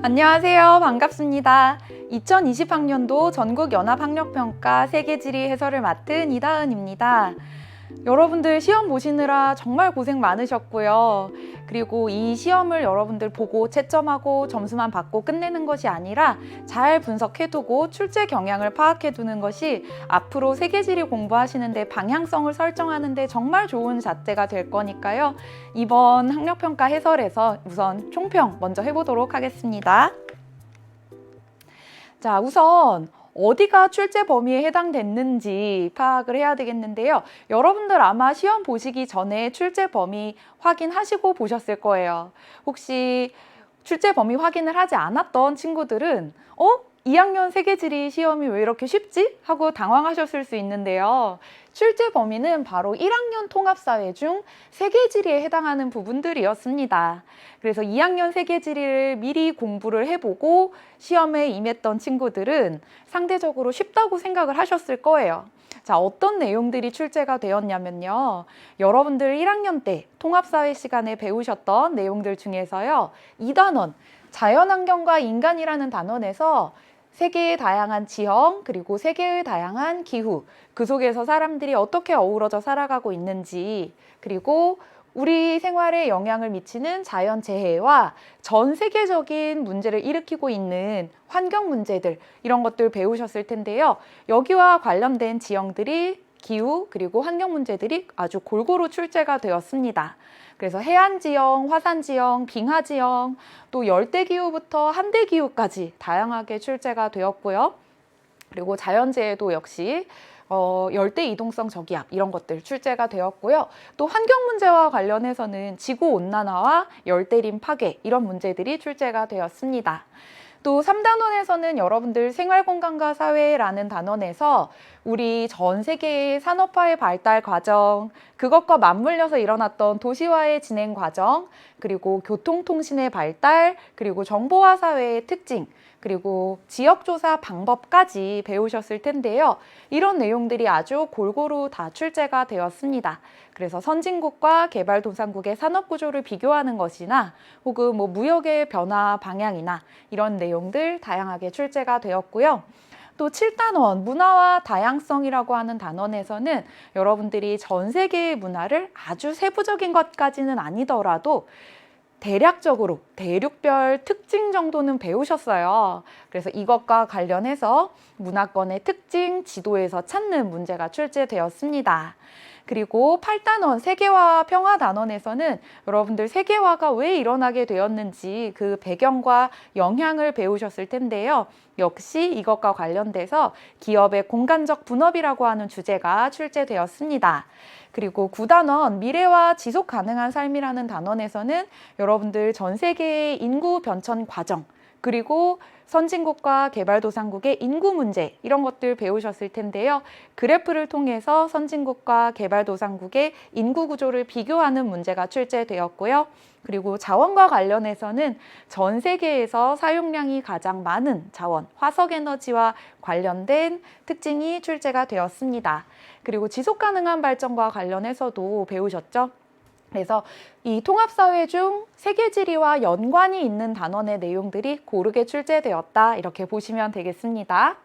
안녕하세요. 반갑습니다. 2020학년도 전국연합학력평가 세계지리 해설을 맡은 이다은입니다. 여러분들 시험 보시느라 정말 고생 많으셨고요. 그리고 이 시험을 여러분들 보고 채점하고 점수만 받고 끝내는 것이 아니라 잘 분석해두고 출제 경향을 파악해두는 것이 앞으로 세계지리 공부하시는데 방향성을 설정하는데 정말 좋은 잣대가 될 거니까요. 이번 학력평가 해설에서 우선 총평 먼저 해보도록 하겠습니다. 자, 우선 어디가 출제 범위에 해당됐는지 파악을 해야 되겠는데요. 여러분들 아마 시험 보시기 전에 출제 범위 확인하시고 보셨을 거예요. 혹시 출제 범위 확인을 하지 않았던 친구들은 2학년 세계지리 시험이 왜 이렇게 쉽지? 하고 당황하셨을 수 있는데요. 출제 범위는 바로 1학년 통합사회 중 세계지리에 해당하는 부분들이었습니다. 그래서 2학년 세계지리를 미리 공부를 해보고 시험에 임했던 친구들은 상대적으로 쉽다고 생각을 하셨을 거예요. 자, 어떤 내용들이 출제가 되었냐면요. 여러분들 1학년 때 통합사회 시간에 배우셨던 내용들 중에서요. 2단원, 자연환경과 인간이라는 단원에서 세계의 다양한 지형, 그리고 세계의 다양한 기후, 그 속에서 사람들이 어떻게 어우러져 살아가고 있는지, 그리고 우리 생활에 영향을 미치는 자연재해와 전 세계적인 문제를 일으키고 있는 환경 문제들, 이런 것들 배우셨을 텐데요. 여기와 관련된 지형들이 기후 그리고 환경 문제들이 아주 골고루 출제가 되었습니다. 그래서 해안지형, 화산지형, 빙하지형, 또 열대기후부터 한대기후까지 다양하게 출제가 되었고요. 그리고 자연재해도 역시 열대이동성 저기압 이런 것들 출제가 되었고요. 또 환경 문제와 관련해서는 지구온난화와 열대림 파괴 이런 문제들이 출제가 되었습니다. 또 3단원에서는 여러분들 생활공간과 사회라는 단원에서 우리 전 세계의 산업화의 발달 과정, 그것과 맞물려서 일어났던 도시화의 진행 과정, 그리고 교통통신의 발달, 그리고 정보화 사회의 특징, 그리고 지역조사 방법까지 배우셨을 텐데요. 이런 내용들이 아주 골고루 다 출제가 되었습니다. 그래서 선진국과 개발도상국의 산업구조를 비교하는 것이나 혹은 무역의 변화 방향이나 이런 내용들 다양하게 출제가 되었고요. 또 7단원 문화와 다양성이라고 하는 단원에서는 여러분들이 전 세계의 문화를 아주 세부적인 것까지는 아니더라도 대략적으로 대륙별 특징 정도는 배우셨어요. 그래서 이것과 관련해서 문화권의 특징 지도에서 찾는 문제가 출제되었습니다. 그리고 8단원 세계화와 평화 단원에서는 여러분들 세계화가 왜 일어나게 되었는지 그 배경과 영향을 배우셨을 텐데요. 역시 이것과 관련돼서 기업의 공간적 분업이라고 하는 주제가 출제되었습니다. 그리고 9단원 미래와 지속 가능한 삶이라는 단원에서는 여러분들 전 세계의 인구 변천 과정, 그리고 선진국과 개발도상국의 인구 문제 이런 것들 배우셨을 텐데요. 그래프를 통해서 선진국과 개발도상국의 인구 구조를 비교하는 문제가 출제되었고요. 그리고 자원과 관련해서는 전 세계에서 사용량이 가장 많은 자원, 화석에너지와 관련된 특징이 출제가 되었습니다. 그리고 지속가능한 발전과 관련해서도 배우셨죠? 그래서 이 통합사회 중 세계지리와 연관이 있는 단원의 내용들이 고르게 출제되었다 이렇게 보시면 되겠습니다.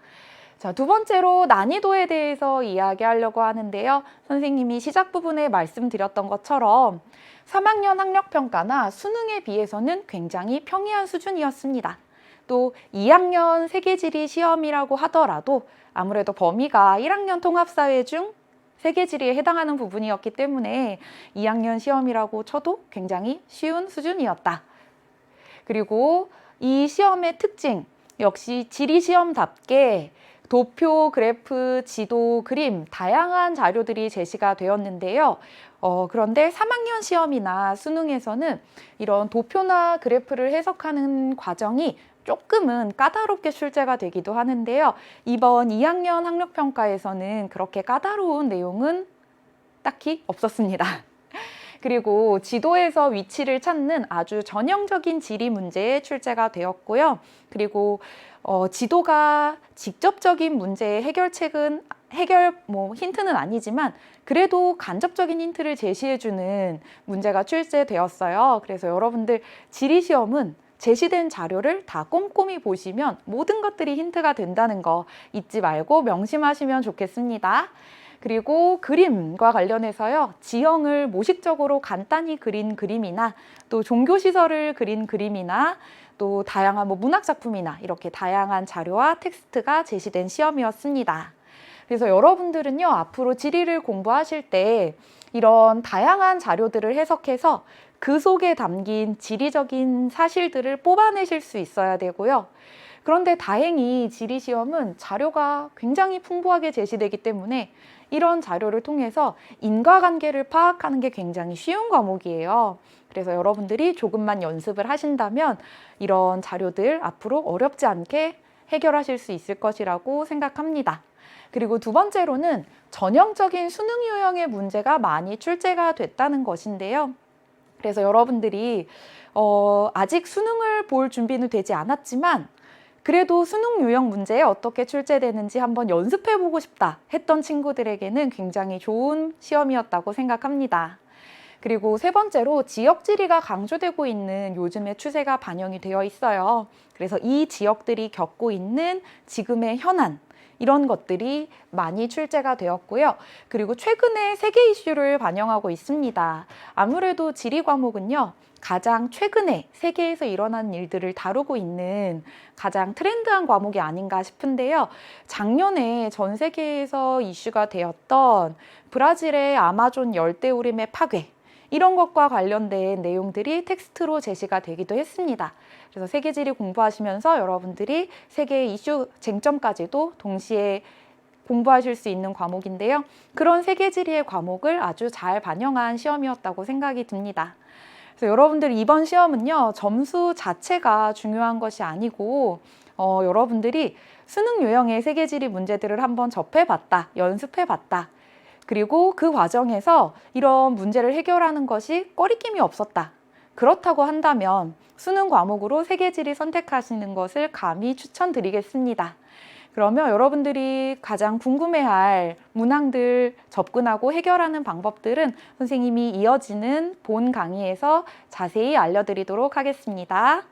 자, 두 번째로 난이도에 대해서 이야기하려고 하는데요. 선생님이 시작 부분에 말씀드렸던 것처럼 3학년 학력평가나 수능에 비해서는 굉장히 평이한 수준이었습니다. 또 2학년 세계지리 시험이라고 하더라도 아무래도 범위가 1학년 통합사회 중 세계지리에 해당하는 부분이었기 때문에 2학년 시험이라고 쳐도 굉장히 쉬운 수준이었다. 그리고 이 시험의 특징, 역시 지리시험답게 도표, 그래프, 지도, 그림 다양한 자료들이 제시가 되었는데요. 그런데 3학년 시험이나 수능에서는 이런 도표나 그래프를 해석하는 과정이 조금은 까다롭게 출제가 되기도 하는데요. 이번 2학년 학력평가에서는 그렇게 까다로운 내용은 딱히 없었습니다. 그리고 지도에서 위치를 찾는 아주 전형적인 지리 문제에 출제가 되었고요. 그리고 지도가 직접적인 문제의 해결책은 힌트는 아니지만 그래도 간접적인 힌트를 제시해주는 문제가 출제되었어요. 그래서 여러분들 지리 시험은 제시된 자료를 다 꼼꼼히 보시면 모든 것들이 힌트가 된다는 거 잊지 말고 명심하시면 좋겠습니다. 그리고 그림과 관련해서요, 지형을 모식적으로 간단히 그린 그림이나 또 종교시설을 그린 그림이나 또 다양한 문학작품이나 이렇게 다양한 자료와 텍스트가 제시된 시험이었습니다. 그래서 여러분들은요, 앞으로 지리를 공부하실 때 이런 다양한 자료들을 해석해서 그 속에 담긴 지리적인 사실들을 뽑아내실 수 있어야 되고요. 그런데 다행히 지리 시험은 자료가 굉장히 풍부하게 제시되기 때문에 이런 자료를 통해서 인과관계를 파악하는 게 굉장히 쉬운 과목이에요. 그래서 여러분들이 조금만 연습을 하신다면 이런 자료들 앞으로 어렵지 않게 해결하실 수 있을 것이라고 생각합니다. 그리고 두 번째로는 전형적인 수능 유형의 문제가 많이 출제가 됐다는 것인데요. 그래서 여러분들이 아직 수능을 볼 준비는 되지 않았지만 그래도 수능 유형 문제에 어떻게 출제되는지 한번 연습해보고 싶다 했던 친구들에게는 굉장히 좋은 시험이었다고 생각합니다. 그리고 세 번째로 지역지리가 강조되고 있는 요즘의 추세가 반영이 되어 있어요. 그래서 이 지역들이 겪고 있는 지금의 현안, 이런 것들이 많이 출제가 되었고요. 그리고 최근에 세계 이슈를 반영하고 있습니다. 아무래도 지리 과목은요, 가장 최근에 세계에서 일어난 일들을 다루고 있는 가장 트렌드한 과목이 아닌가 싶은데요. 작년에 전 세계에서 이슈가 되었던 브라질의 아마존 열대우림의 파괴, 이런 것과 관련된 내용들이 텍스트로 제시가 되기도 했습니다. 그래서 세계지리 공부하시면서 여러분들이 세계 이슈 쟁점까지도 동시에 공부하실 수 있는 과목인데요. 그런 세계지리의 과목을 아주 잘 반영한 시험이었다고 생각이 듭니다. 그래서 여러분들 이번 시험은요, 점수 자체가 중요한 것이 아니고 여러분들이 수능 유형의 세계지리 문제들을 한번 접해봤다, 연습해봤다. 그리고 그 과정에서 이런 문제를 해결하는 것이 꺼리낌이 없었다. 그렇다고 한다면 수능 과목으로 세계지리 선택하시는 것을 감히 추천드리겠습니다. 그러면 여러분들이 가장 궁금해할 문항들 접근하고 해결하는 방법들은 선생님이 이어지는 본 강의에서 자세히 알려드리도록 하겠습니다.